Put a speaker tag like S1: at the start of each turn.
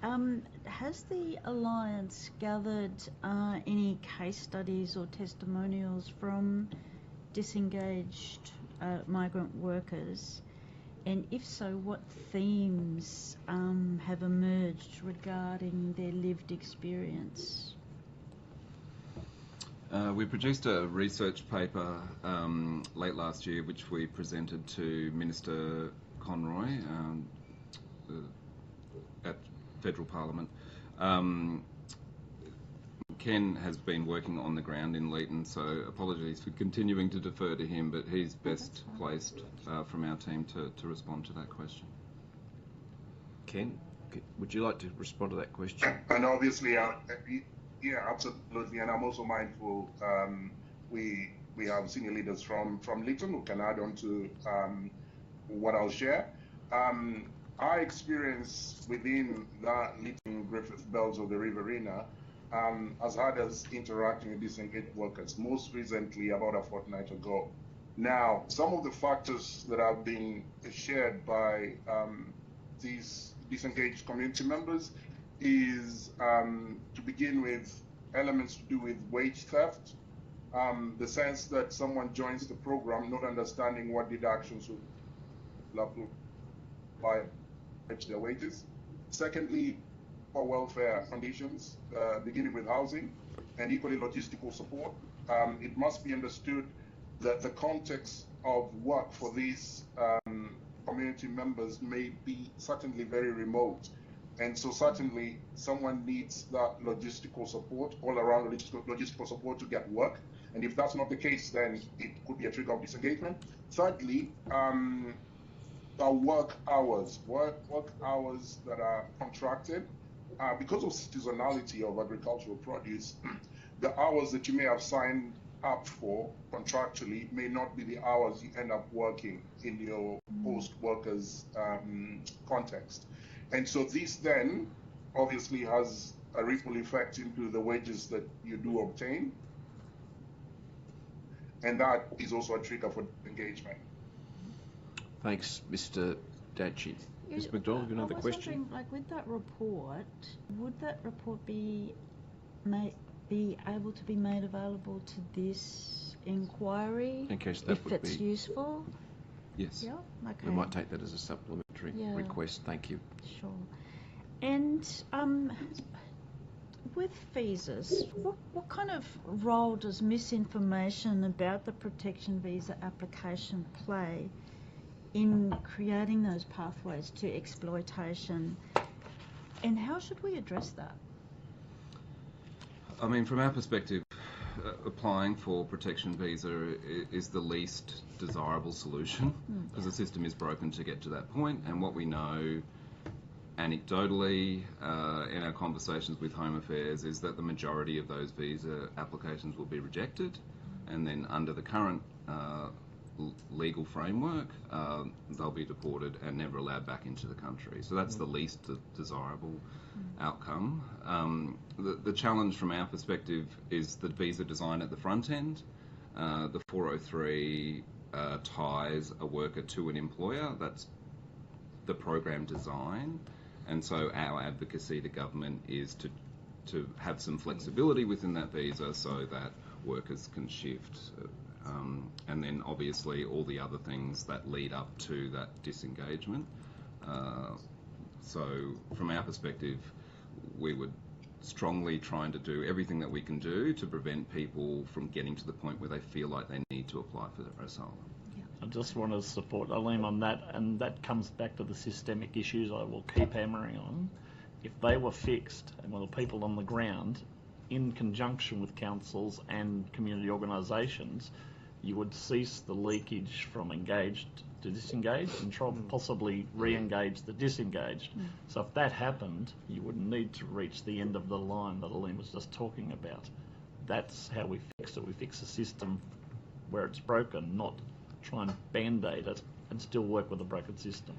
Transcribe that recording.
S1: Has the Alliance gathered any case studies or testimonials from disengaged migrant workers? And if so, what themes have emerged regarding their lived experience?
S2: We produced a research paper late last year, which we presented to Minister Conroy at Federal Parliament. Ken has been working on the ground in Leeton, so apologies for continuing to defer to him, but he's best placed from our team to respond to that question.
S3: Ken, would you like to respond to that question?
S4: And obviously, yeah, absolutely. And I'm also mindful we have senior leaders from Leeton who can add on to what I'll share. Our experience within that Leeton Griffith Bells of the Riverina has had us interacting with disengaged workers, most recently about a fortnight ago. Now, some of the factors that have been shared by these disengaged community members is, to begin with, elements to do with wage theft, the sense that someone joins the program not understanding what deductions will apply to their wages. Secondly, poor welfare conditions, beginning with housing, and equally logistical support. It must be understood that the context of work for these community members may be certainly very remote. And so certainly someone needs that logistical support, all around logistical support to get work. And if that's not the case, then it could be a trigger of disengagement. Thirdly, work hours that are contracted. Because of seasonality of agricultural produce, the hours that you may have signed up for contractually may not be the hours you end up working in your host workers context. And so this then obviously has a ripple effect into the wages that you do obtain. And that is also a trigger for engagement.
S3: Thanks, Mr. Daci. Ms. McDonald, have you another question?
S1: Like with that report, would that report be able to be made available to this inquiry
S3: In case that
S1: if
S3: would
S1: it's
S3: be
S1: useful?
S2: Yes.
S1: Yeah. Okay.
S3: We might take that as a supplementary request. Thank you.
S1: Sure. And with visas, what kind of role does misinformation about the protection visa application play in creating those pathways to exploitation? And how should we address that?
S2: I mean, from our perspective, applying for protection visa is the least desirable solution because the system is broken to get to that point. And what we know anecdotally in our conversations with Home Affairs is that the majority of those visa applications will be rejected, and then under the current legal framework, they'll be deported and never allowed back into the country. So that's the least desirable outcome. The challenge from our perspective is the visa design at the front end. The 403 ties a worker to an employer. That's the program design. And so our advocacy to government is to have some flexibility within that visa so that workers can shift. And then obviously all the other things that lead up to that disengagement. So from our perspective, we would strongly trying to do everything that we can do to prevent people from getting to the point where they feel like they need to apply for their asylum.
S5: I just want to support Aleem on that, and that comes back to the systemic issues I will keep hammering on. If they were fixed, and there were people on the ground, in conjunction with councils and community organisations, you would cease the leakage from engaged to disengaged and try possibly re-engage the disengaged. So if that happened, you wouldn't need to reach the end of the line that Aleem was just talking about. That's how we fix it. We fix the system where it's broken, not try and band-aid it and still work with a broken system.